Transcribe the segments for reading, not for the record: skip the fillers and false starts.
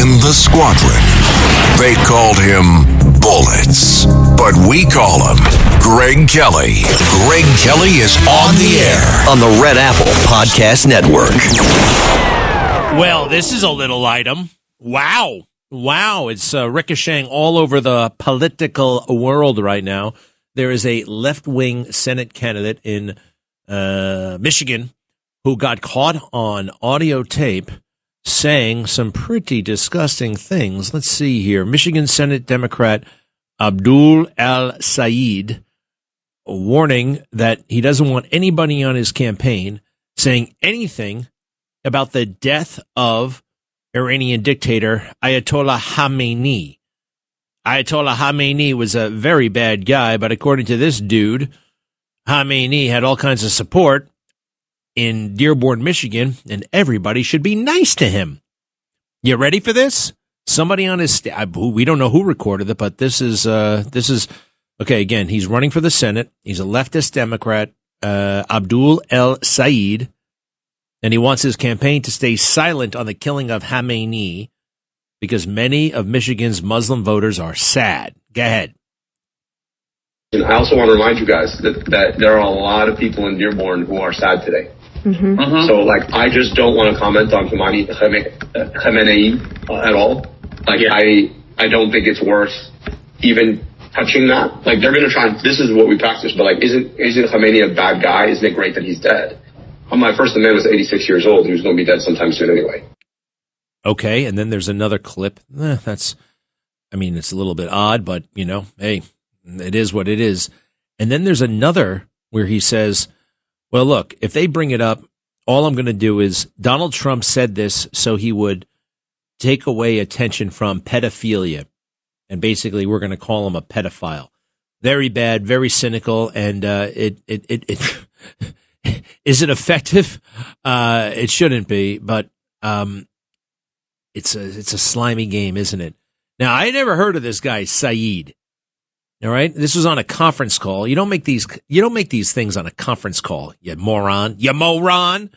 in the squadron. They called him Bullets, but we call him Greg Kelly. Greg Kelly is on the air on the Red Apple Podcast Network. Well, this is a little item. Wow. It's ricocheting all over the political world right now. There is a left-wing Senate candidate in Michigan who got caught on audio tape saying some pretty disgusting things. Let's see here. Michigan Senate Democrat Abdul El-Sayed warning that he doesn't want anybody on his campaign saying anything about the death of Iranian dictator Ayatollah Khamenei. Ayatollah Khamenei was a very bad guy, but according to this dude, Khamenei had all kinds of support in Dearborn, Michigan, and everybody should be nice to him. You ready for this? Somebody on his we don't know who recorded it, but this is okay. Again, he's running for the Senate. He's a leftist Democrat, Abdul El-Sayed, and he wants his campaign to stay silent on the killing of Khamenei because many of Michigan's Muslim voters are sad. Go ahead. And I also want to remind you guys that there are a lot of people in Dearborn who are sad today. Mm-hmm. Uh-huh. So, I just don't want to comment on Khamenei at all. I don't think it's worth even touching that. They're going to try and, this is what we practice, but isn't Khamenei a bad guy? Isn't it great that he's dead? My first amendment was 86 years old. He was going to be dead sometime soon anyway. Okay, and then there's another clip. It's a little bit odd, but, hey, it is what it is. And then there's another where he says, well, look, if they bring it up, all I'm going to do is Donald Trump said this so he would take away attention from pedophilia. And basically, we're going to call him a pedophile. Very bad, very cynical, and it is it effective? It shouldn't be, but it's a slimy game, isn't it? Now, I never heard of this guy, Saeed. All right, this was on a conference call. You don't make these things on a conference call, you moron. You moron.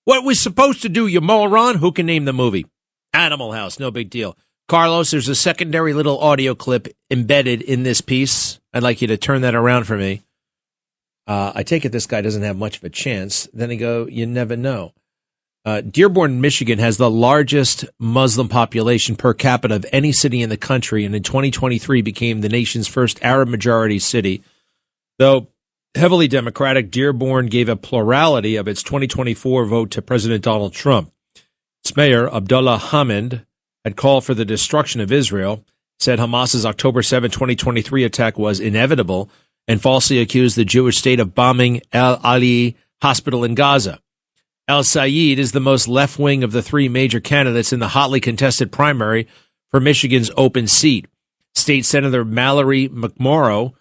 What we're supposed to do, you moron? Who can name the movie? Animal House, no big deal. Carlos, there's a secondary little audio clip embedded in this piece. I'd like you to turn that around for me. I take it this guy doesn't have much of a chance. Then he go, you never know. Dearborn, Michigan has the largest Muslim population per capita of any city in the country, and in 2023 became the nation's first Arab-majority city. Though heavily Democratic, Dearborn gave a plurality of its 2024 vote to President Donald Trump. Its mayor, Abdullah Hamid, had called for the destruction of Israel, said Hamas's October 7, 2023 attack was inevitable, and falsely accused the Jewish state of bombing Al Ali Hospital in Gaza. El-Sayed is the most left-wing of the three major candidates in the hotly contested primary for Michigan's open seat. State Senator Mallory McMorrow,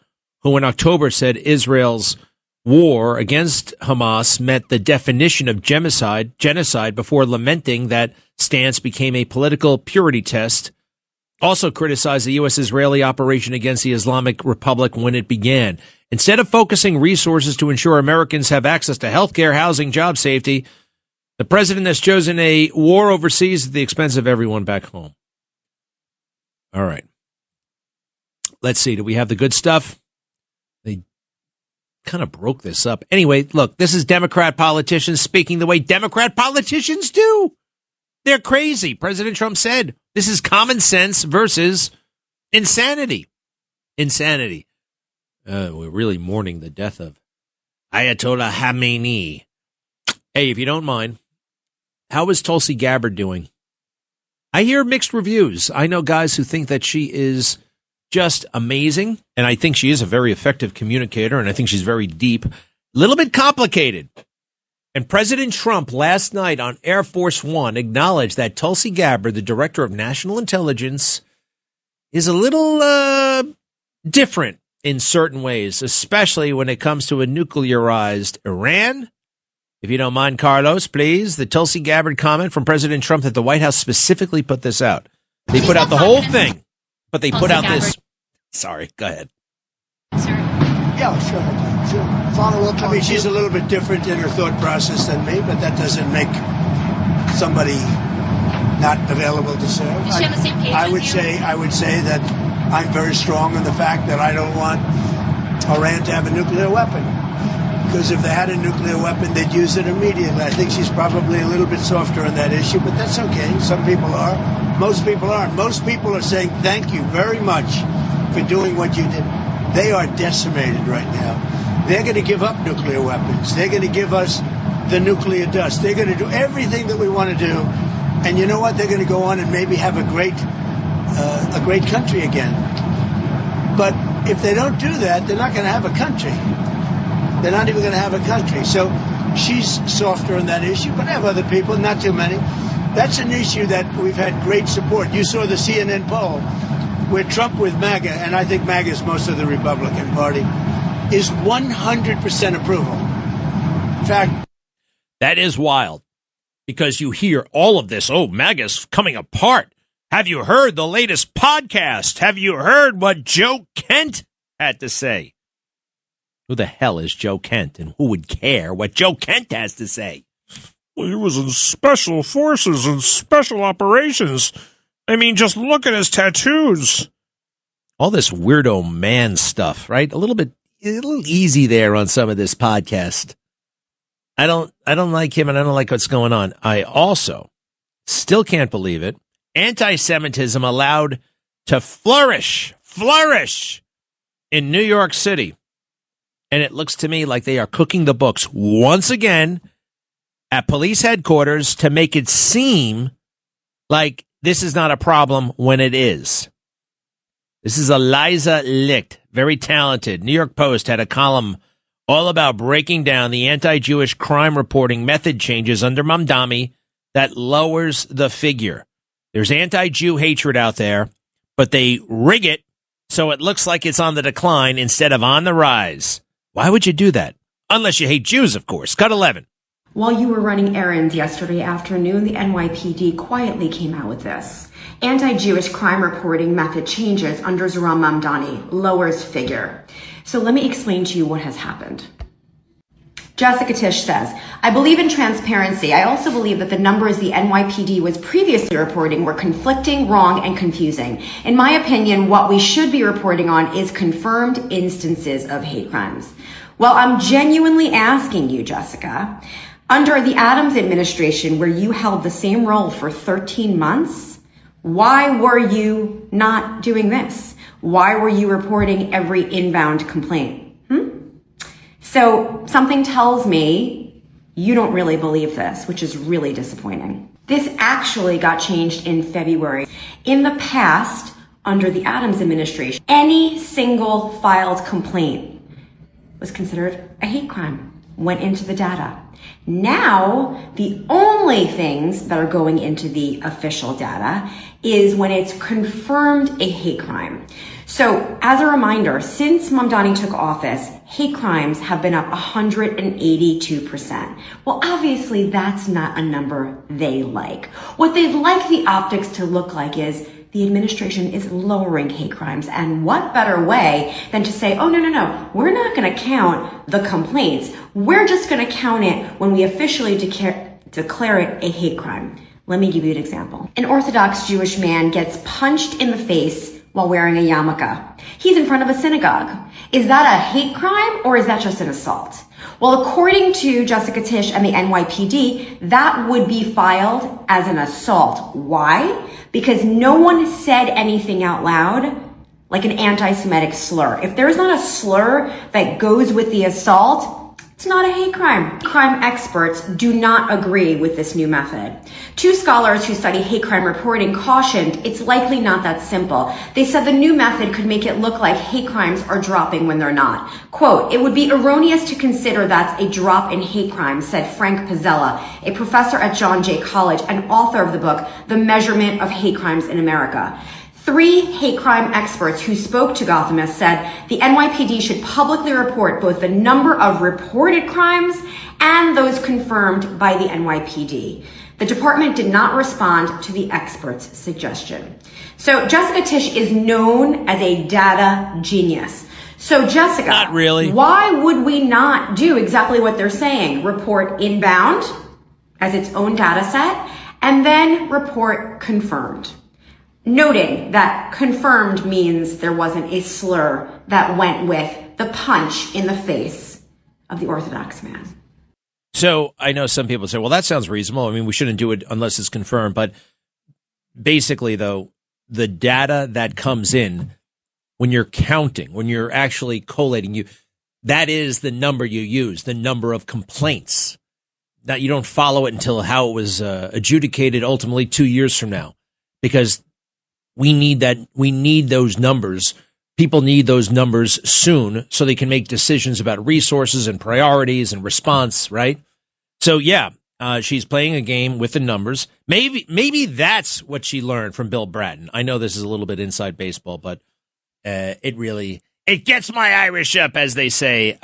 who in October said Israel's war against Hamas met the definition of genocide before lamenting that stance became a political purity test, also criticized the U.S.-Israeli operation against the Islamic Republic when it began. Instead of focusing resources to ensure Americans have access to health care, housing, job safety, the president has chosen a war overseas at the expense of everyone back home. All right. Let's see. Do we have the good stuff? They kind of broke this up. Anyway, look, this is Democrat politicians speaking the way Democrat politicians do. They're crazy. President Trump said this is common sense versus insanity. Insanity. We're really mourning the death of Ayatollah Khamenei. Hey, if you don't mind, how is Tulsi Gabbard doing? I hear mixed reviews. I know guys who think that she is just amazing, and I think she is a very effective communicator, and I think she's very deep. A little bit complicated. And President Trump last night on Air Force One acknowledged that Tulsi Gabbard, the director of national intelligence, is a little different in certain ways, especially when it comes to a nuclearized Iran. If you don't mind, Carlos, please, the Tulsi Gabbard comment from President Trump that the White House specifically put this out. They put out the whole thing, but they put out this. Sorry, go ahead. Yeah, sure. Follow up. I mean, she's a little bit different in her thought process than me, but that doesn't make somebody not available to serve. Is she on the same page I as would you? say that I'm very strong on the fact that I don't want Iran to have a nuclear weapon. Because if they had a nuclear weapon, they'd use it immediately. I think she's probably a little bit softer on that issue, but that's okay. Some people are. Most people aren't. Most people are saying thank you very much for doing what you did. They are decimated right now. They're going to give up nuclear weapons. They're going to give us the nuclear dust. They're going to do everything that we want to do. And you know what? They're going to go on and maybe have a great country again. But if they don't do that, they're not going to have a country. They're not even going to have a country. So she's softer on that issue, but I have other people, not too many. That's an issue that we've had great support. You saw the CNN poll where Trump with MAGA, and I think MAGA is most of the Republican Party, is 100% approval. In fact, That is wild because you hear all of this. Oh, MAGA's coming apart. Have you heard the latest podcast? Have you heard what Joe Kent had to say? Who the hell is Joe Kent, and who would care what Joe Kent has to say? Well, he was in special forces and special operations. I mean, just look at his tattoos. All this weirdo man stuff, right? A little easy there on some of this podcast. I don't like him, and I don't like what's going on. I also still can't believe it. Anti-Semitism allowed to flourish in New York City. And it looks to me like they are cooking the books once again at police headquarters to make it seem like this is not a problem when it is. This is Eliza Licht, very talented. New York Post had a column all about breaking down the anti-Jewish crime reporting method changes under Mamdani that lowers the figure. There's anti-Jew hatred out there, but they rig it so it looks like it's on the decline instead of on the rise. Why would you do that? Unless you hate Jews, of course. Cut 11. While you were running errands yesterday afternoon, the NYPD quietly came out with this. Anti-Jewish crime reporting method changes under Zohran Mamdani, lowers figure. So let me explain to you what has happened. Jessica Tisch says, I believe in transparency. I also believe that the numbers the NYPD was previously reporting were conflicting, wrong, and confusing. In my opinion, what we should be reporting on is confirmed instances of hate crimes. Well, I'm genuinely asking you, Jessica, under the Adams administration, where you held the same role for 13 months, why were you not doing this? Why were you reporting every inbound complaint? So something tells me you don't really believe this, which is really disappointing. This actually got changed in February. In the past, under the Adams administration, any single filed complaint was considered a hate crime, went into the data. Now, the only things that are going into the official data is when it's confirmed a hate crime. So, as a reminder, since Mamdani took office, hate crimes have been up 182%. Well, obviously, that's not a number they like. What they'd like the optics to look like is the administration is lowering hate crimes. And what better way than to say, oh, no, we're not going to count the complaints. We're just going to count it when we officially declare it a hate crime. Let me give you an example. An Orthodox Jewish man gets punched in the face while wearing a yarmulke. He's in front of a synagogue. Is that a hate crime or is that just an assault? Well, according to Jessica Tisch and the NYPD, that would be filed as an assault. Why? Because no one said anything out loud like an anti-Semitic slur. If there's not a slur that goes with the assault, it's not a hate crime. Crime experts do not agree with this new method. Two scholars who study hate crime reporting cautioned it's likely not that simple. They said the new method could make it look like hate crimes are dropping when they're not. Quote, it would be erroneous to consider that's a drop in hate crimes, said Frank Pizzella, a professor at John Jay College and author of the book, The Measurement of Hate Crimes in America. 3 hate crime experts who spoke to Gothamist said the NYPD should publicly report both the number of reported crimes and those confirmed by the NYPD. The department did not respond to the experts' suggestion. So Jessica Tisch is known as a data genius. So Jessica, not really. Why would we not do exactly what they're saying? Report inbound as its own data set and then report confirmed. Noting that confirmed means there wasn't a slur that went with the punch in the face of the Orthodox man. So I know some people say, well, that sounds reasonable. I mean, we shouldn't do it unless it's confirmed. But basically, though, the data that comes in when you're counting, when you're actually collating, that is the number you use, the number of complaints. That you don't follow it until how it was adjudicated ultimately 2 years from now, because we need that. We need those numbers. People need those numbers soon so they can make decisions about resources and priorities and response, right? So, yeah, she's playing a game with the numbers. Maybe that's what she learned from Bill Bratton. I know this is a little bit inside baseball, but it gets my Irish up, as they say.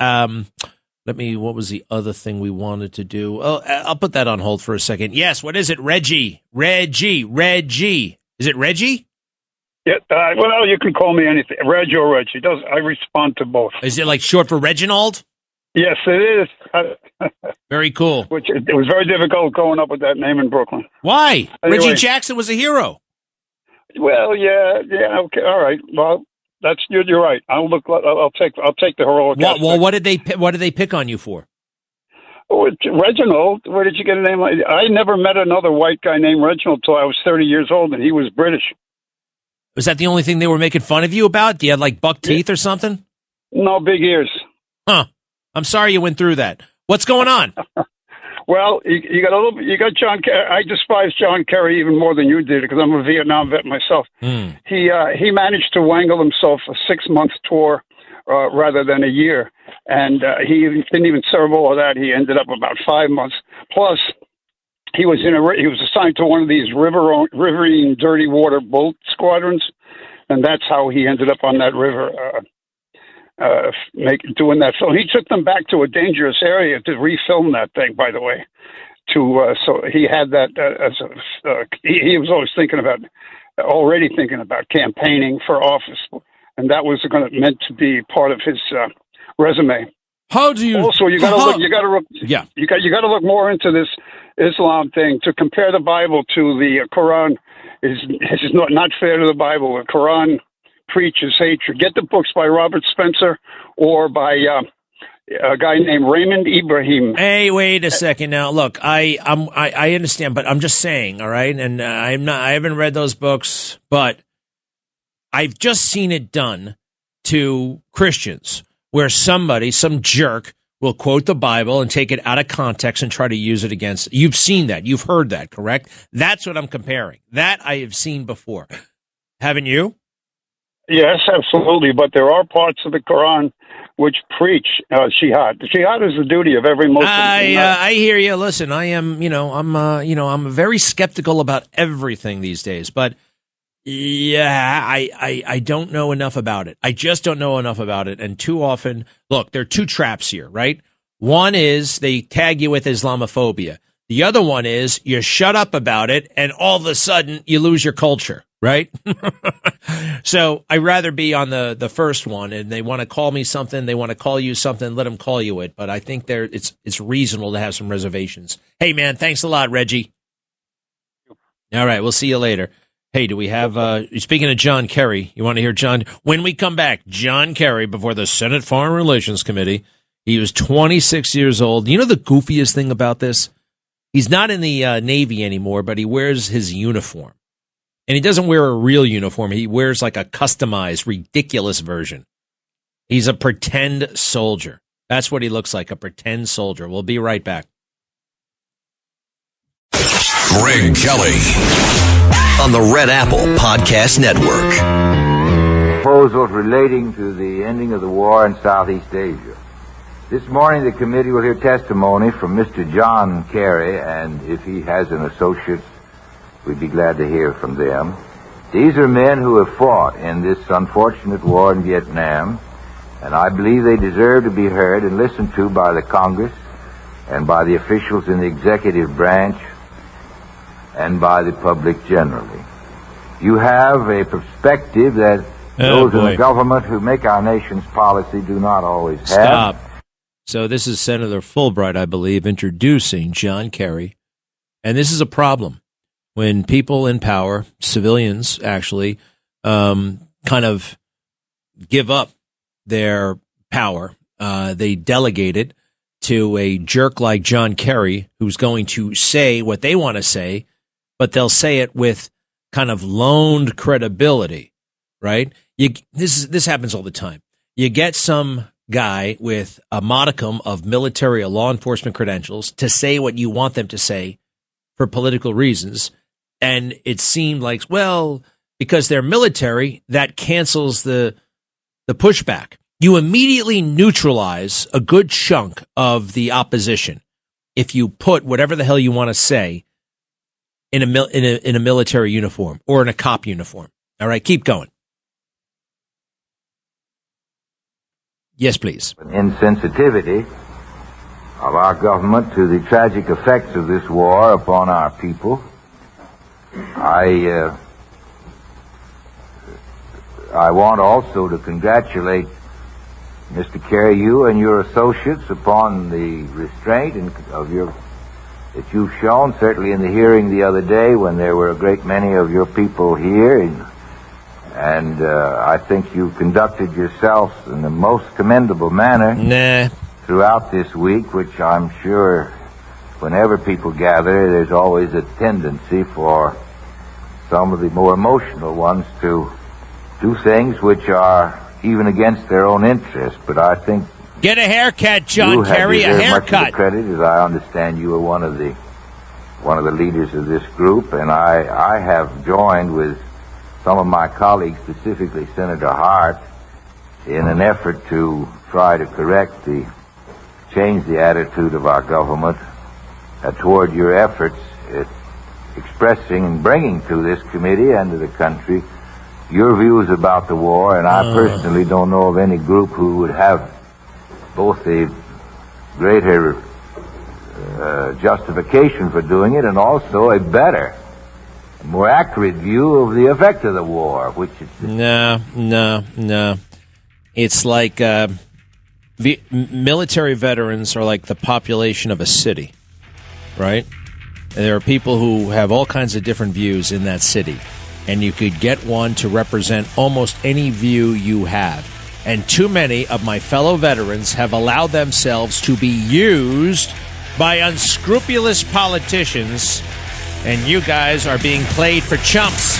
What was the other thing we wanted to do? Oh, I'll put that on hold for a second. Yes, what is it? Reggie. Is it Reggie? Yeah, well, you can call me anything, Reg or Reggie. I respond to both. Is it like short for Reginald? Yes, it is. Very cool. Which it was very difficult growing up with that name in Brooklyn. Why? Anyway. Reggie Jackson was a hero. Well, yeah, okay, all right. Well, you're right. I'll take the heroic. Well, what did they pick on you for? Oh, Reginald. Where did you get a name like? I never met another white guy named Reginald till I was 30 years old, and he was British. Was that the only thing they were making fun of you about? Do you have like buck teeth or something? No, big ears. Huh. I'm sorry you went through that. What's going on? Well, you got John Kerry. I despise John Kerry even more than you did because I'm a Vietnam vet myself. He managed to wangle himself a 6-month tour rather than a year, and he didn't even serve all of that. He ended up about 5 months. Plus, he was assigned to one of these riverine dirty water boat squadrons, and that's how he ended up on that river doing that film. He took them back to a dangerous area to refilm that thing, by the way. So he had that he was always already thinking about campaigning for office, and that was meant to be part of his resume. How do you? Also, you got to look more into this Islam thing. To compare the Bible to the Quran is not fair to the Bible. The Quran preaches hatred. Get the books by Robert Spencer or by a guy named Raymond Ibrahim. Hey, wait a second now. Look, I understand, but I'm just saying, all right? And I haven't read those books, but I've just seen it done to Christians where some jerk will quote the Bible and take it out of context and try to use it against. You've seen that. You've heard that, correct? That's what I'm comparing. That I have seen before. Haven't you? Yes, absolutely. But there are parts of the Quran which preach jihad. Jihad is the duty of every Muslim. I hear you. Listen, I'm very skeptical about everything these days, but yeah, I don't know enough about it. I just don't know enough about it. And too often, look, there are two traps here, right? One is they tag you with Islamophobia. The other one is you shut up about it and all of a sudden you lose your culture, right? So I'd rather be on the first one, and they want to call me something, they want to call you something, let them call you it. But I think it's reasonable to have some reservations. Hey, man, thanks a lot, Reggie. All right, we'll see you later. Hey, do we have, speaking of John Kerry, you want to hear John? When we come back, John Kerry before the Senate Foreign Relations Committee. He was 26 years old. You know the goofiest thing about this? He's not in the Navy anymore, but he wears his uniform. And he doesn't wear a real uniform. He wears like a customized, ridiculous version. He's a pretend soldier. That's what he looks like, a pretend soldier. We'll be right back. Greg Kelly on the Red Apple Podcast Network. Proposals relating to the ending of the war in Southeast Asia. This morning the committee will hear testimony from Mr. John Kerry, and if he has an associate, we'd be glad to hear from them. These are men who have fought in this unfortunate war in Vietnam, and I believe they deserve to be heard and listened to by the Congress and by the officials in the executive branch and by the public generally. You have a perspective that those in the government who make our nation's policy do not always have. Stop. So this is Senator Fulbright, I believe, introducing John Kerry. And this is a problem. when people in power, civilians actually, kind of give up their power. They delegate it to a jerk like John Kerry, who's going to say what they want to say, but they'll say it with kind of loaned credibility, right? This happens all the time. You get some guy with a modicum of military or law enforcement credentials to say what you want them to say for political reasons, and it seemed like, well, because they're military, that cancels the pushback. You immediately neutralize a good chunk of the opposition if you put whatever the hell you want to say in a military uniform or in a cop uniform. All right, keep going. Yes, please. Insensitivity of our government to the tragic effects of this war upon our people. I want also to congratulate Mr. Kerry, you and your associates, upon the restraint that you've shown, certainly in the hearing the other day when there were a great many of your people here. And I think you conducted yourselves in the most commendable manner throughout this week, which I'm sure whenever people gather, there's always a tendency for some of the more emotional ones to do things which are even against their own interest. But I think get a haircut, John Kerry, a haircut. Much of the credit, as I understand, you are one of the leaders of this group, and I have joined with some of my colleagues, specifically Senator Hart, in an effort to try to change the attitude of our government toward your efforts at expressing and bringing to this committee and to the country your views about the war. And I personally don't know of any group who would have both a greater justification for doing it and also a better, more accurate view of the effect of the war, which is... No. It's like military veterans are like the population of a city, right? And there are people who have all kinds of different views in that city, and you could get one to represent almost any view you have. And too many of my fellow veterans have allowed themselves to be used by unscrupulous politicians, and you guys are being played for chumps.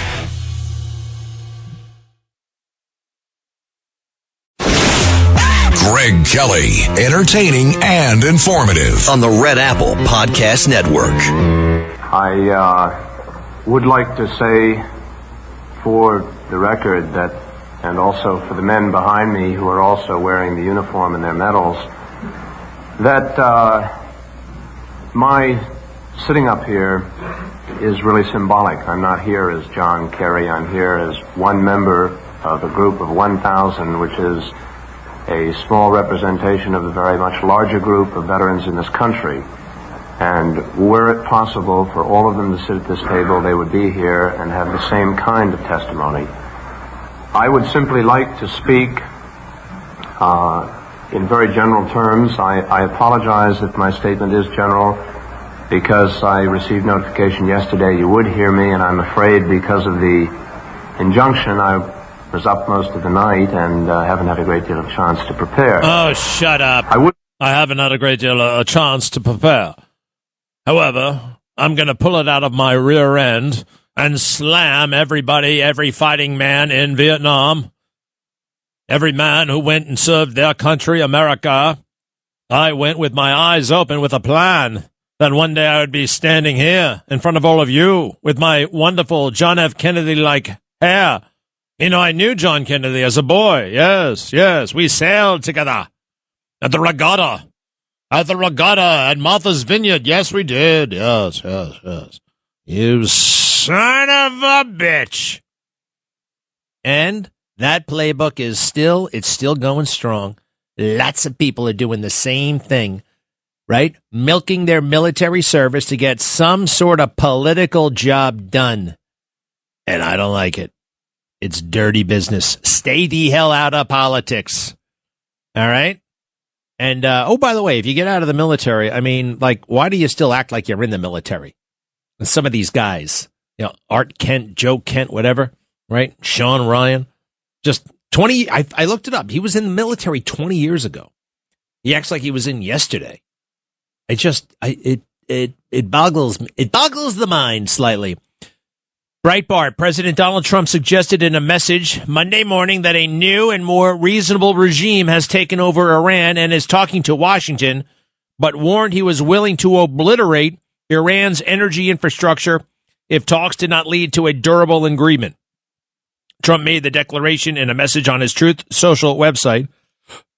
Greg Kelly, entertaining and informative on the Red Apple Podcast Network. I would like to say for the record that, and also for the men behind me who are also wearing the uniform and their medals, that my sitting up here is really symbolic. I'm not here as John Kerry. I'm here as one member of a group of 1,000, which is a small representation of a very much larger group of veterans in this country. And were it possible for all of them to sit at this table, they would be here and have the same kind of testimony. I would simply like to speak in very general terms. I apologize if my statement is general, because I received notification yesterday you would hear me, and I'm afraid because of the injunction I was up most of the night and haven't had a great deal of chance to prepare. Oh, shut up. I haven't had a great deal of a chance to prepare. However, I'm going to pull it out of my rear end and slam every fighting man in Vietnam, every man who went and served their country, America. I went with my eyes open with a plan that one day I would be standing here in front of all of you with my wonderful John F. Kennedy-like hair. You know, I knew John Kennedy as a boy. Yes. We sailed together at the regatta at Martha's Vineyard. Yes, we did. Yes. You son of a bitch. And that playbook is still going strong. Lots of people are doing the same thing, right? Milking their military service to get some sort of political job done. And I don't like it. It's dirty business. Stay the hell out of politics. All right? And, by the way, if you get out of the military, I mean, like, why do you still act like you're in the military? And some of these guys, Art Kent, Joe Kent, whatever, right? Sean Ryan. Just 20, I looked it up. He was in the military 20 years ago. He acts like he was in yesterday. It boggles the mind slightly. Breitbart, President Donald Trump suggested in a message Monday morning that a new and more reasonable regime has taken over Iran and is talking to Washington, but warned he was willing to obliterate Iran's energy infrastructure if talks did not lead to a durable agreement. Trump made the declaration in a message on his Truth Social website.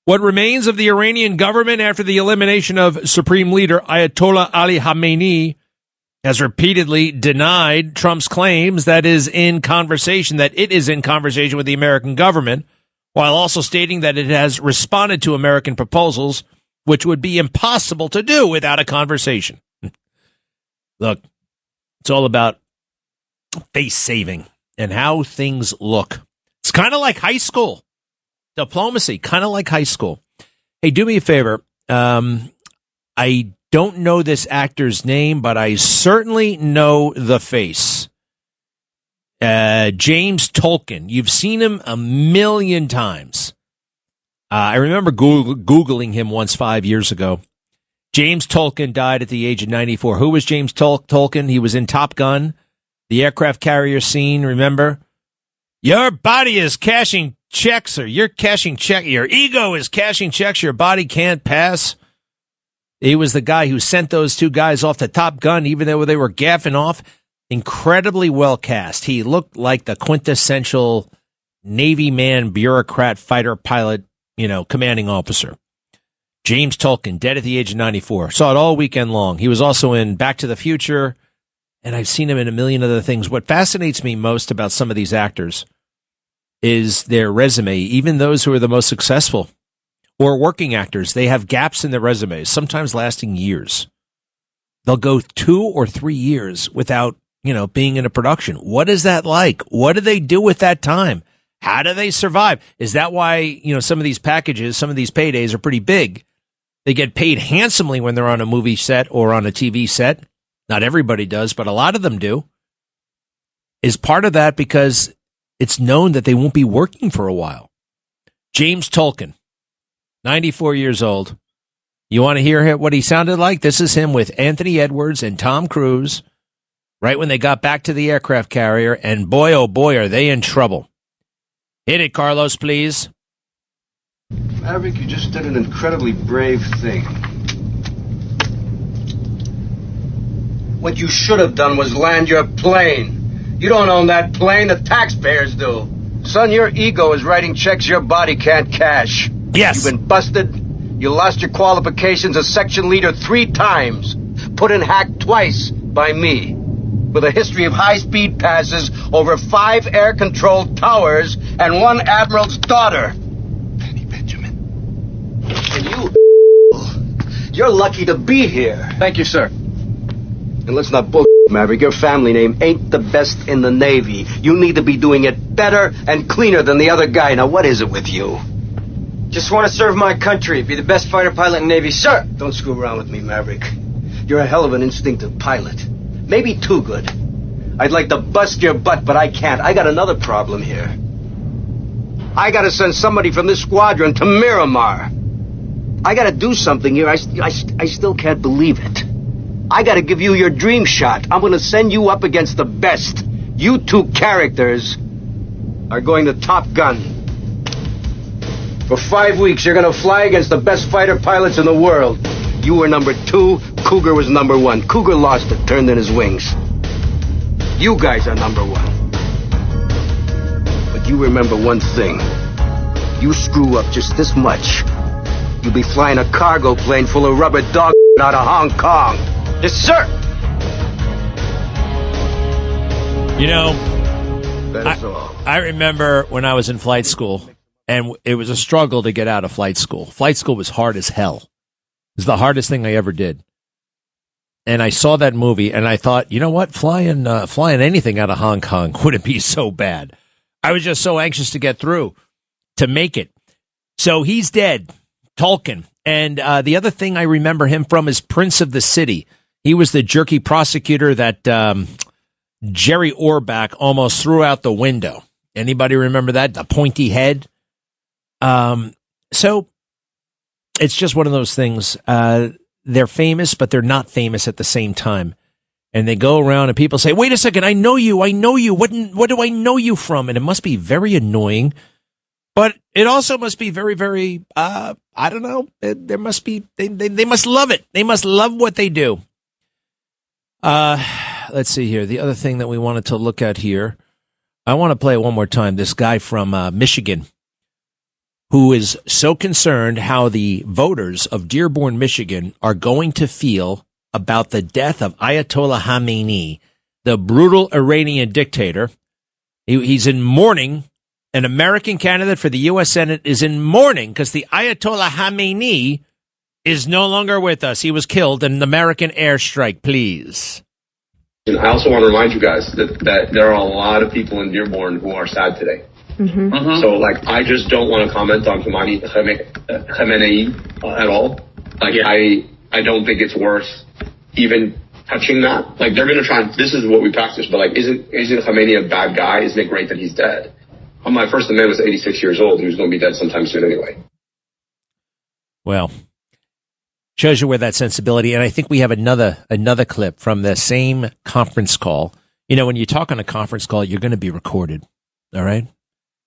What remains of the Iranian government after the elimination of Supreme Leader Ayatollah Ali Khamenei has repeatedly denied Trump's claims that it is in conversation with the American government, while also stating that it has responded to American proposals, which would be impossible to do without a conversation. Look, it's all about face saving and how things look. It's kind of like high school. Diplomacy, kind of like high school. Hey, do me a favor. I don't know this actor's name, but I certainly know the face. James Tolkien. You've seen him a million times. I remember Googling him once 5 years ago. James Tolkien died at the age of 94. Who was James Tolkien? He was in Top Gun, the aircraft carrier scene, remember? Your body is cashing checks, or you're cashing checks. Your ego is cashing checks your body can't pass. He was the guy who sent those two guys off to Top Gun, even though they were gaffing off. Incredibly well cast. He looked like the quintessential Navy man, bureaucrat, fighter pilot, commanding officer. James Tolkien, dead at the age of 94. Saw it all weekend long. He was also in Back to the Future, and I've seen him in a million other things. What fascinates me most about some of these actors is their resume, even those who are the most successful or working actors. They have gaps in their resumes, sometimes lasting years. They'll go 2 or 3 years without, being in a production. What is that like? What do they do with that time? How do they survive? Is that why, some of these packages, some of these paydays are pretty big? They get paid handsomely when they're on a movie set or on a TV set. Not everybody does, but a lot of them do. Is part of that because it's known that they won't be working for a while. James Tolkien, 94 years old. You want to hear what he sounded like? This is him with Anthony Edwards and Tom Cruise right when they got back to the aircraft carrier, and boy, oh boy, are they in trouble. Hit it, Carlos, please. Maverick, you just did an incredibly brave thing. What you should have done was land your plane. You don't own that plane, the taxpayers do. Son, your ego is writing checks your body can't cash. Yes. You've been busted. You lost your qualifications as section leader 3 times. Put in hack twice by me. With a history of high-speed passes over 5 air-controlled towers and 1 admiral's daughter. Penny Benjamin. And you're lucky to be here. Thank you, sir. And let's not bullshit, Maverick. Your family name ain't the best in the Navy. You need to be doing it better and cleaner than the other guy. Now, what is it with you? Just want to serve my country. Be the best fighter pilot in the Navy, sir. Don't screw around with me, Maverick. You're a hell of an instinctive pilot. Maybe too good. I'd like to bust your butt, but I can't. I got another problem here. I got to send somebody from this squadron to Miramar. I got to do something here. I still can't believe it. I got to give you your dream shot. I'm going to send you up against the best. You 2 characters are going to Top Gun. For 5 weeks, you're going to fly against the best fighter pilots in the world. You were number 2. Cougar was number 1. Cougar lost it, turned in his wings. You guys are number 1. But you remember one thing. You screw up just this much, you'll be flying a cargo plane full of rubber dog out of Hong Kong. Yes, sir. That's all. I remember when I was in flight school, and it was a struggle to get out of flight school. Flight school was hard as hell. It was the hardest thing I ever did. And I saw that movie, and I thought, you know what? Flying anything out of Hong Kong wouldn't be so bad. I was just so anxious to get through, to make it. So he's dead, Tolkien. And the other thing I remember him from is Prince of the City. He was the jerky prosecutor that Jerry Orbach almost threw out the window. Anybody remember that? The pointy head. So it's just one of those things. They're famous, but they're not famous at the same time. And they go around and people say, wait a second, I know you. What do I know you from? And it must be very annoying, but it also must be very, very, I don't know. There must be, they must love it. They must love what they do. Let's see here. The other thing that we wanted to look at here, I want to play it one more time. This guy from Michigan, who is so concerned how the voters of Dearborn, Michigan are going to feel about the death of Ayatollah Khamenei, the brutal Iranian dictator. He's in mourning. An American candidate for the U.S. Senate is in mourning because the Ayatollah Khamenei is no longer with us. He was killed in an American airstrike, please. And I also want to remind you guys that there are a lot of people in Dearborn who are sad today. Mm-hmm. So, I just don't want to comment on Khamenei at all. I don't think it's worth even touching that. They're going to try and, this is what we practice, but isn't Khamenei a bad guy? Isn't it great that he's dead? My first man was 86 years old. He was going to be dead sometime soon anyway. Well, shows you where that sensibility, and I think we have another clip from the same conference call. You know, when you talk on a conference call, you're going to be recorded, all right?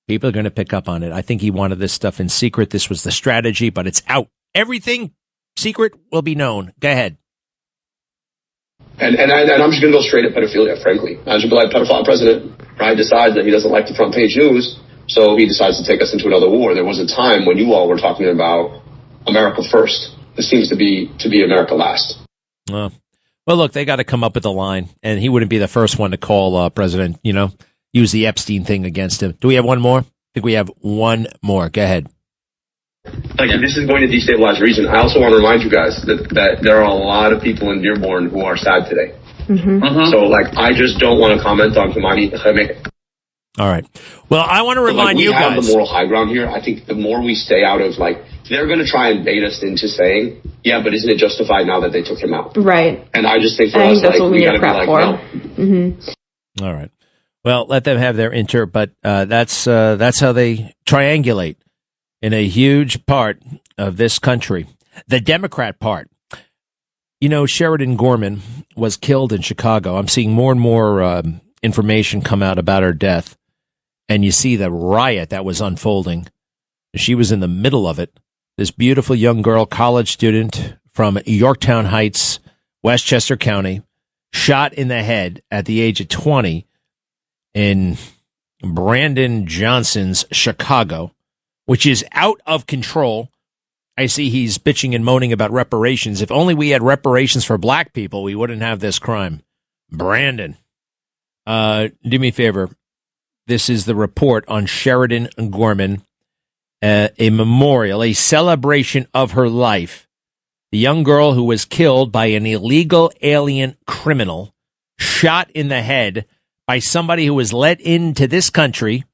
People are going to pick up on it. I think he wanted this stuff in secret. This was the strategy, but it's out. Everything secret will be known. Go ahead. And I'm just going to go straight at pedophilia, frankly. As a pedophile president, right, decides that he doesn't like the front page news, so he decides to take us into another war. There was a time when you all were talking about America first. This seems to be America last. Well, look, they got to come up with a line, and he wouldn't be the first one to call President, use the Epstein thing against him. Do we have one more? I think we have one more. Go ahead. This is going to destabilize the region. I also want to remind you guys that there are a lot of people in Dearborn who are sad today. Mm-hmm. So, I just don't want to comment on Khamenei. All right. Well, I want to remind you guys. We have the moral high ground here. I think the more we stay out of, they're going to try and bait us into saying, yeah, but isn't it justified now that they took him out? Right. And I just think for us, we got to be no. Mm-hmm. All right. Well, let them have their but that's how they triangulate in a huge part of this country. The Democrat part. Sheridan Gorman was killed in Chicago. I'm seeing more and more information come out about her death. And you see the riot that was unfolding. She was in the middle of it. This beautiful young girl, college student from Yorktown Heights, Westchester County, shot in the head at the age of 20 in Brandon Johnson's Chicago, which is out of control. I see he's bitching and moaning about reparations. If only we had reparations for black people, we wouldn't have this crime. Brandon, do me a favor. This is the report on Sheridan Gorman, a memorial, a celebration of her life. The young girl who was killed by an illegal alien criminal, shot in the head by somebody who was let into this country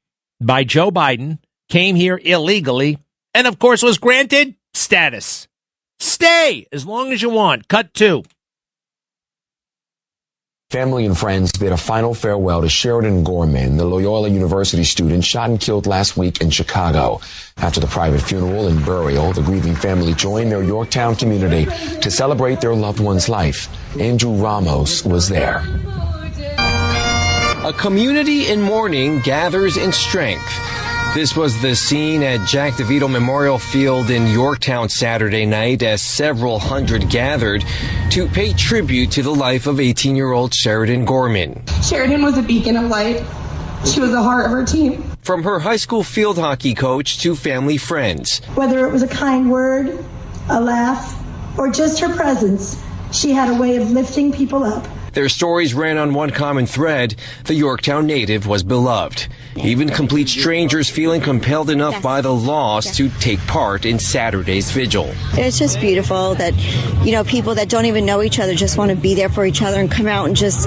by Joe Biden, came here illegally, and of course was granted status. Stay as long as you want. Cut 2. Family and friends bid a final farewell to Sheridan Gorman, the Loyola University student shot and killed last week in Chicago. After the private funeral and burial, the grieving family joined their Yorktown community to celebrate their loved one's life. Andrew Ramos was there. A community in mourning gathers in strength. This was the scene at Jack DeVito Memorial Field in Yorktown Saturday night as several hundred gathered to pay tribute to the life of 18-year-old Sheridan Gorman. Sheridan was a beacon of light. She was the heart of her team. From her high school field hockey coach to family friends. Whether it was a kind word, a laugh, or just her presence, she had a way of lifting people up. Their stories ran on one common thread. The Yorktown native was beloved. Even complete strangers feeling compelled enough by the loss to take part in Saturday's vigil. It's just beautiful that, people that don't even know each other just want to be there for each other and come out and just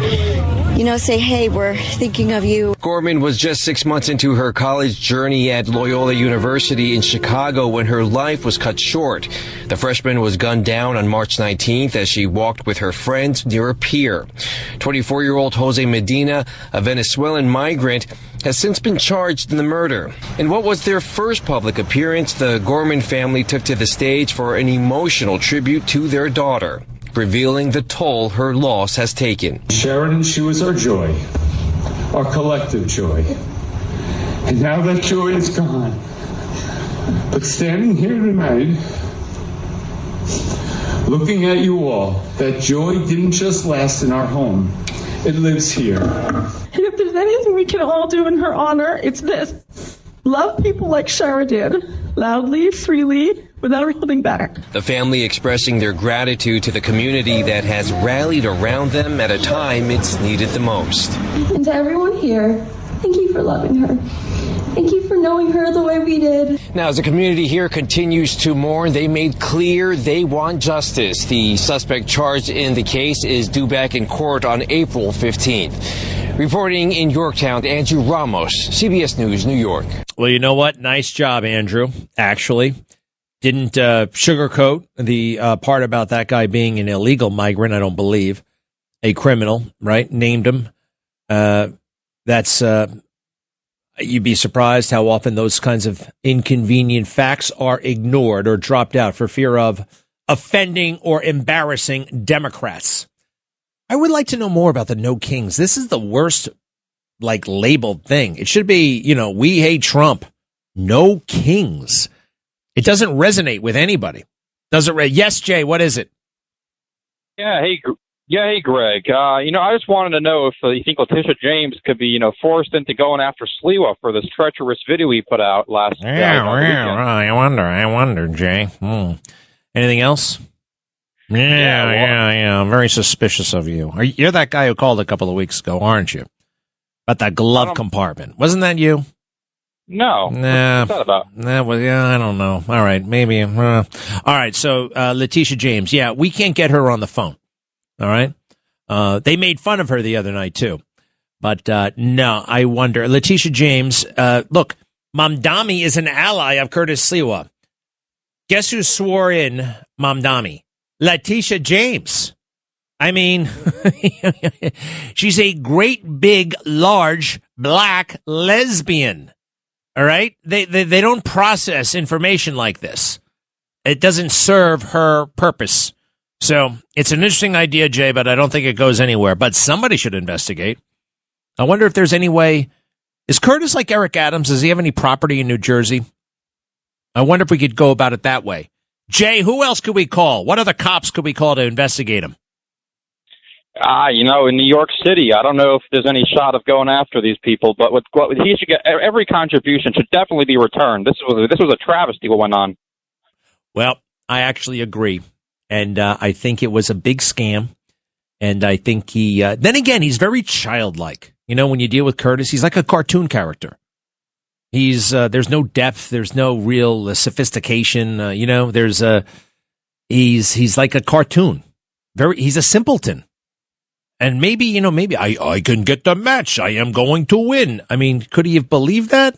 say, hey, we're thinking of you. Gorman was just 6 months into her college journey at Loyola University in Chicago when her life was cut short. The freshman was gunned down on March 19th as she walked with her friends near a pier. 24-year-old Jose Medina, a Venezuelan migrant, has since been charged in the murder. In what was their first public appearance, the Gorman family took to the stage for an emotional tribute to their daughter, revealing the toll her loss has taken. Sheridan, she was our joy, our collective joy. And now that joy is gone. But standing here tonight, looking at you all, that joy didn't just last in our home. It lives here. And if there's anything we can all do in her honor, it's this. Love people like Sheridan, loudly, freely, without holding back. The family expressing their gratitude to the community that has rallied around them at a time it's needed the most. And to everyone here, thank you for loving her. Thank you for knowing her the way we did. Now, as the community here continues to mourn, they made clear they want justice. The suspect charged in the case is due back in court on April 15th. Reporting in Yorktown, Andrew Ramos, CBS News, New York. Well, you know what? Nice job, Andrew, actually. Didn't sugarcoat the part about that guy being an illegal migrant, I don't believe. A criminal, right? Named him. That's... You'd be surprised how often those kinds of inconvenient facts are ignored or dropped out for fear of offending or embarrassing Democrats. I would like to know more about the No Kings. This is the worst, labeled thing. It should be, we hate Trump. No Kings. It doesn't resonate with anybody. Does it? Yes, Jay, what is it? Yeah, hey, Greg. I just wanted to know if you think Letitia James could be, forced into going after Sliwa for this treacherous video he put out last weekend. I wonder, Jay. Anything else? Yeah. I'm very suspicious of you. You're that guy who called a couple of weeks ago, aren't you? About that glove compartment. Wasn't that you? No. Nah. What's that about? I don't know. All right, maybe. All right, so Letitia James. Yeah, we can't get her on the phone. All right. They made fun of her the other night, too. But no, I wonder. Letitia James, look, Mamdani is an ally of Curtis Sliwa. Guess who swore in Mamdani? Letitia James. I mean, she's a great, big, large, black lesbian. All right. They don't process information like this. It doesn't serve her purpose. So it's an interesting idea, Jay, but I don't think it goes anywhere. But somebody should investigate. I wonder if there's any way. Is Curtis like Eric Adams? Does he have any property in New Jersey? I wonder if we could go about it that way. Jay, who else could we call? What other cops could we call to investigate him? In New York City, I don't know if there's any shot of going after these people, but what he should get, every contribution should definitely be returned. This was a travesty what went on. Well, I actually agree. And I think it was a big scam. And I think then again, he's very childlike. When you deal with Curtis, he's like a cartoon character. There's no depth. There's no real sophistication. He's like a cartoon. He's a simpleton. And maybe I can get the match. I am going to win. I mean, could he have believed that?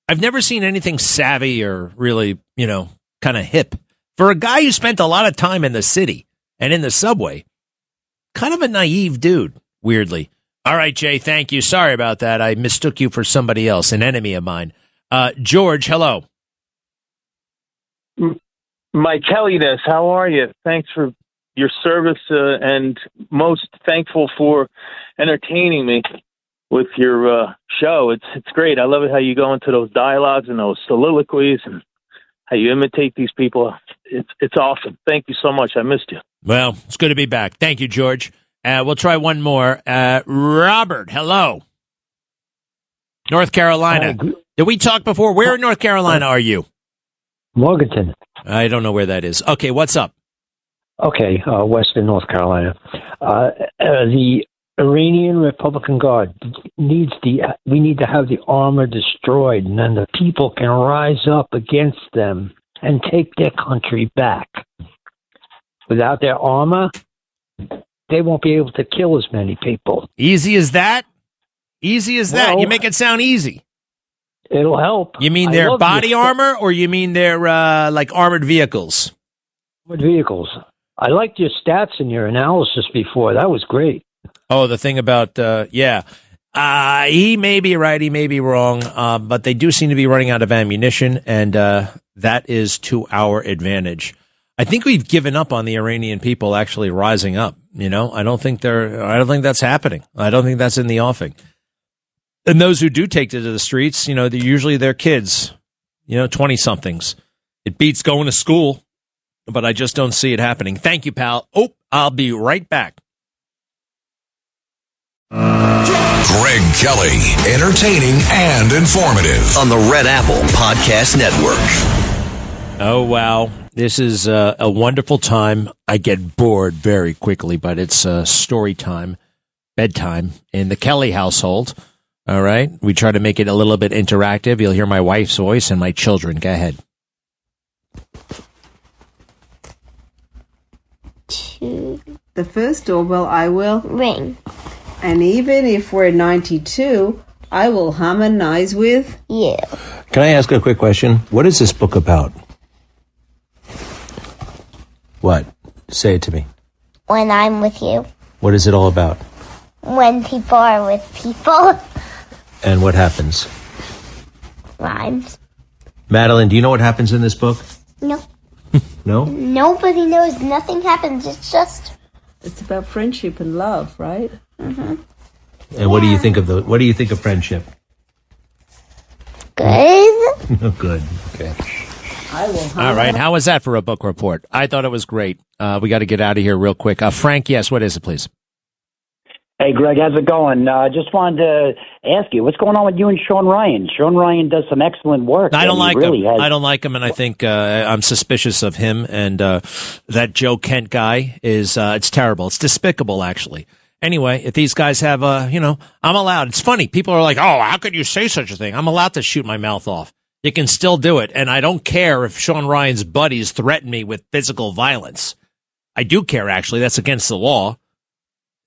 I've never seen anything savvy or really, kind of hip. For a guy who spent a lot of time in the city and in the subway, kind of a naive dude, weirdly. All right, Jay, thank you. Sorry about that. I mistook you for somebody else, an enemy of mine. George, hello. My Kellyness, how are you? Thanks for your service and most thankful for entertaining me with your show. It's great. I love it how you go into those dialogues and those soliloquies and how you imitate these people. It's awesome. Thank you so much. I missed you. Well, it's good to be back. Thank you, George. We'll try one more. Robert, hello. North Carolina. Did we talk before? Where in North Carolina are you? Morganton. I don't know where that is. Okay, what's up? Okay, Western North Carolina. The Iranian Republican Guard we need to have the armor destroyed, and then the people can rise up against them and take their country back. Without their armor, they won't be able to kill as many people. Easy as that? Easy as that? Well, You make it sound easy. It'll help. You mean I their love body this- armor, or you mean their like armored vehicles? Armored vehicles. I liked your stats and your analysis before. That was great. Oh, the thing about he may be right, he may be wrong, but they do seem to be running out of ammunition, and that is to our advantage. I think we've given up on the Iranian people actually rising up. You know, I don't think that's happening. I don't think that's in the offing. And those who do take to the streets, you know, they're usually their kids, you know, 20-somethings. It beats going to school, but I just don't see it happening. Thank you, pal. Oh, I'll be right back. Greg Kelly, entertaining and informative on the Red Apple Podcast Network. Oh, wow. This is a wonderful time. I get bored very quickly, but it's story time, bedtime in the Kelly household. All right. We try to make it a little bit interactive. You'll hear my wife's voice and my children. Go ahead. The first doorbell I will ring. And even if we're 92, I will harmonize with you. Can I ask a quick question? What is this book about? What? Say it to me. When I'm with you. What is it all about? When people are with people. And what happens? Rhymes. Madeline, do you know what happens in this book? No. No? Nobody knows. Nothing happens. It's just... It's about friendship and love, right? Mm-hmm. And what do you think of friendship? Good. Oh, good. Okay. All right. How was that for a book report? I thought it was great. We got to get out of here real quick. Frank, yes, what is it, please? Hey, Greg, how's it going? Just wanted to ask you, what's going on with you and Sean Ryan? Sean Ryan does some excellent work. I don't like really him. I don't like him, and I think I'm suspicious of him. And that Joe Kent guy is it's terrible. It's despicable, actually. Anyway, if these guys have, I'm allowed. It's funny. People are like, oh, how could you say such a thing? I'm allowed to shoot my mouth off. You can still do it. And I don't care if Sean Ryan's buddies threaten me with physical violence. I do care, actually. That's against the law.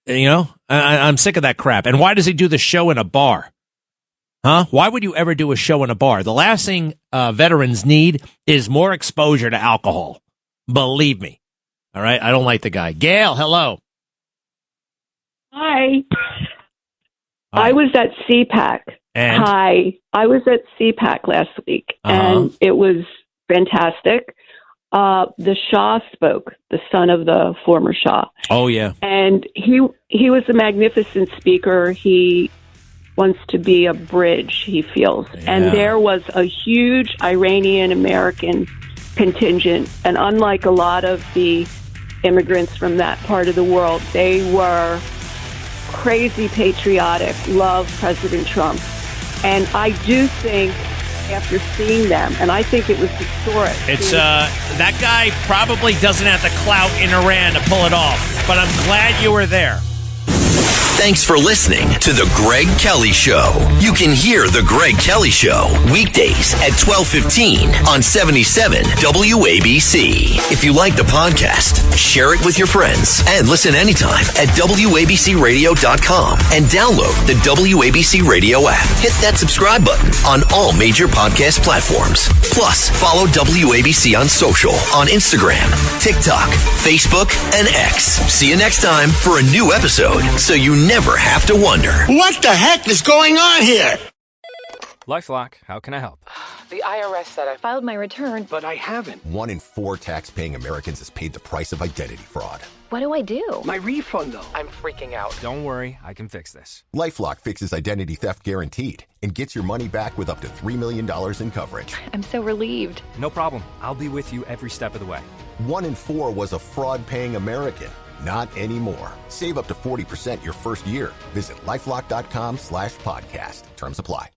You know, I'm sick of that crap. And why does he do the show in a bar? Huh? Why would you ever do a show in a bar? The last thing veterans need is more exposure to alcohol. Believe me. All right? I don't like the guy. Gail, hello. Hi. I was at CPAC. And? Hi. I was at CPAC last week, and it was fantastic. The Shah spoke, the son of the former Shah. Oh, yeah. And he was a magnificent speaker. He wants to be a bridge, he feels. Yeah. And there was a huge Iranian-American contingent. And unlike a lot of the immigrants from that part of the world, they were crazy patriotic, love President Trump. And I do think, after seeing them, and I think it was historic. It's that guy probably doesn't have the clout in Iran to pull it off, but I'm glad you were there. Thanks for listening to The Greg Kelly Show. You can hear The Greg Kelly Show weekdays at 12:15 on 77 WABC. If you like the podcast, share it with your friends and listen anytime at WABCRadio.com and download the WABC Radio app. Hit that subscribe button on all major podcast platforms. Plus, follow WABC on social on Instagram, TikTok, Facebook, and X. See you next time for a new episode so you never have to wonder. What the heck is going on here? LifeLock, how can I help? The IRS said I filed my return, but I haven't. 1 in 4 tax-paying Americans has paid the price of identity fraud. What do I do? My refund, though. I'm freaking out. Don't worry, I can fix this. LifeLock fixes identity theft guaranteed and gets your money back with up to $3 million in coverage. I'm so relieved. No problem. I'll be with you every step of the way. 1 in 4 was a fraud-paying American. Not anymore. Save up to 40% your first year. Visit LifeLock.com/podcast. Terms apply.